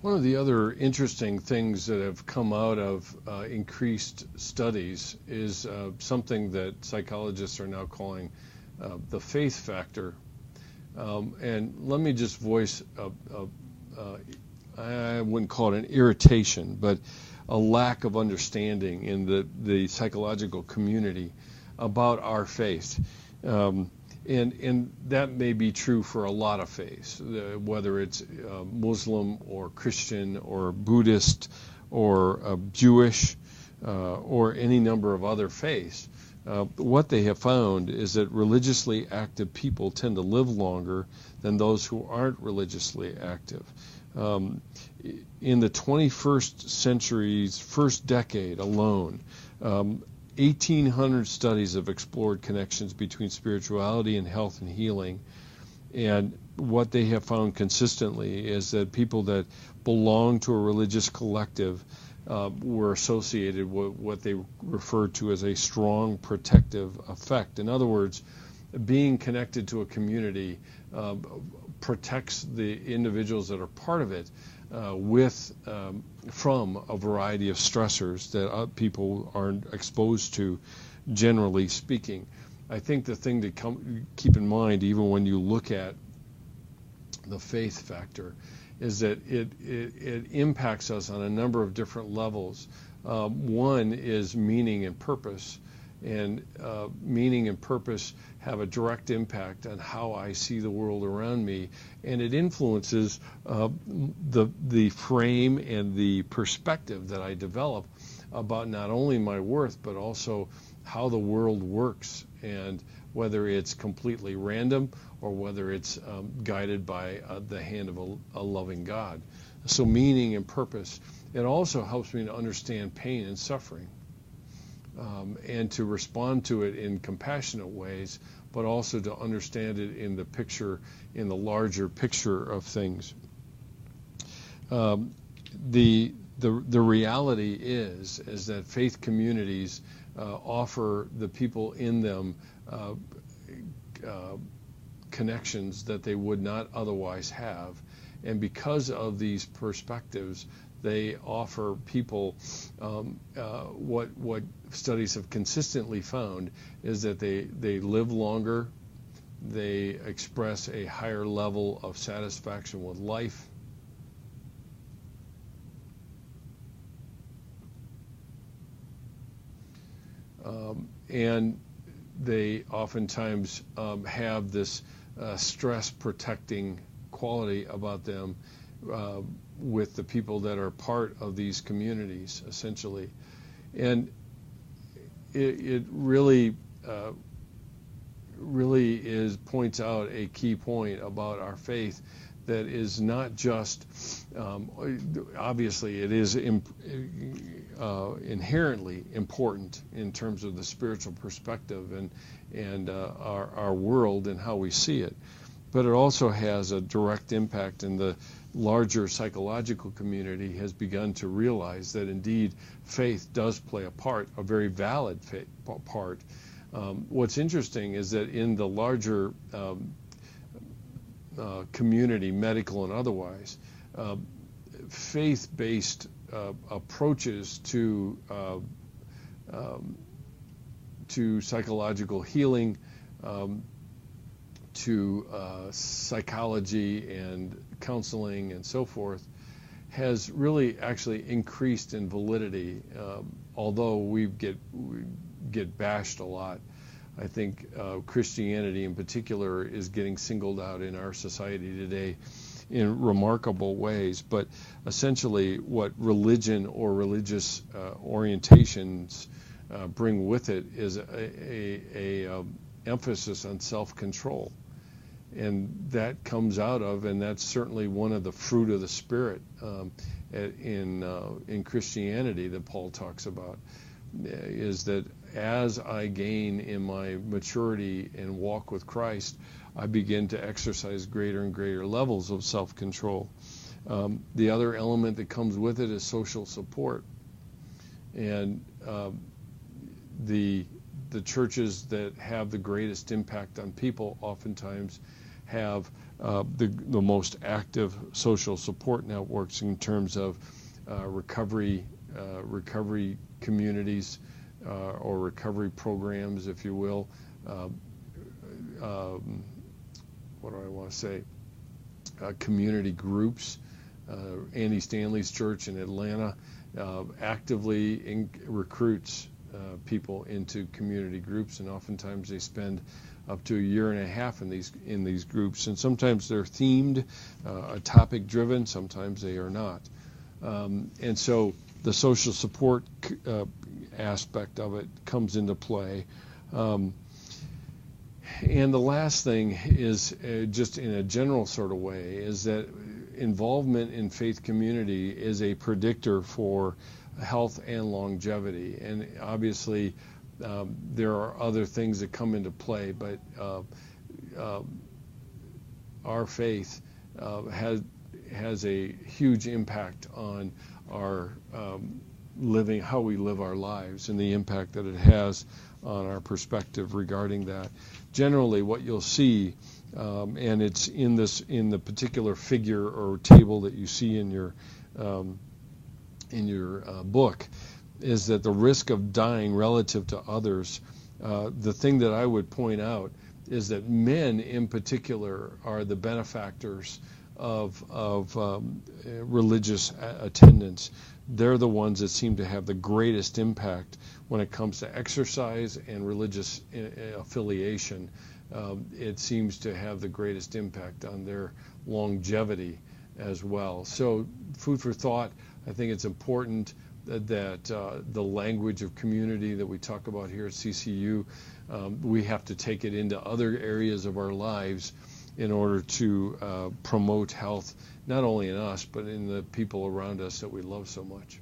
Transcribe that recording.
One of the other interesting things that have come out of increased studies is something that psychologists are now calling the faith factor. And let me just voice I wouldn't call it an irritation, but a lack of understanding in the psychological community about our faith. And that may be true for a lot of faiths, whether it's Muslim or Christian or Buddhist or Jewish or any number of other faiths. What they have found is that religiously active people tend to live longer than those who aren't religiously active. In the 21st century's first decade alone, 1,800 studies have explored connections between spirituality and health and healing. And what they have found consistently is that people that belong to a religious collective were associated with what they referred to as a strong protective effect. In other words, being connected to a community protects the individuals that are part of it from a variety of stressors that people aren't exposed to, generally speaking. I think the thing to keep in mind, even when you look at the faith factor, is that it impacts us on a number of different levels. One is meaning and purpose, and meaning and purpose have a direct impact on how I see the world around me, and it influences the frame and the perspective that I develop about not only my worth, but also how the world works, and whether it's completely random or whether it's guided by the hand of a loving God. So meaning and purpose. It also helps me to understand pain and suffering, and to respond to it in compassionate ways, but also to understand it in the picture, in the larger picture of things. The reality is that faith communities offer the people in them connections that they would not otherwise have, and because of these perspectives, they offer people what studies have consistently found is that they live longer, they express a higher level of satisfaction with life, and they oftentimes have this stress protecting quality about them with the people that are part of these communities, essentially. And it really points out a key point about our faith that is not just, obviously it is inherently important in terms of the spiritual perspective and our world and how we see it, but it also has a direct impact, and the larger psychological community has begun to realize that indeed faith does play a part, a very valid part. What's interesting is that in the larger community, medical and otherwise, faith-based approaches to psychological healing, to psychology and counseling and so forth, has really actually increased in validity, although we get bashed a lot. I think Christianity in particular is getting singled out in our society today in remarkable ways, but essentially what religion or religious orientations bring with it is a emphasis on self-control. And that comes out of, and that's certainly one of the fruit of the Spirit in Christianity that Paul talks about, is that as I gain in my maturity and walk with Christ, I begin to exercise greater and greater levels of self-control. The other element that comes with it is social support. And the churches that have the greatest impact on people oftentimes have the most active social support networks in terms of recovery communities or recovery programs, if you will. What do I want to say? Community groups. Andy Stanley's church in Atlanta actively recruits people into community groups, and oftentimes they spend up to a year and a half in these groups, and sometimes they're themed, topic driven, sometimes they are not. And so the social support aspect of it comes into play. And the last thing is, just in a general sort of way, is that involvement in faith community is a predictor for health and longevity. And obviously, there are other things that come into play, but our faith has a huge impact on our living, how we live our lives, and the impact that it has on our perspective regarding that. Generally, what you'll see, and it's in the particular figure or table that you see in your book, is that the risk of dying relative to others. The thing that I would point out is that men, in particular, are the benefactors of religious attendance. They're the ones that seem to have the greatest impact when it comes to exercise and religious affiliation. It seems to have the greatest impact on their longevity as well. So, food for thought. I think it's important that the language of community that we talk about here at CCU, we have to take it into other areas of our lives in order to promote health, not only in us, but in the people around us that we love so much.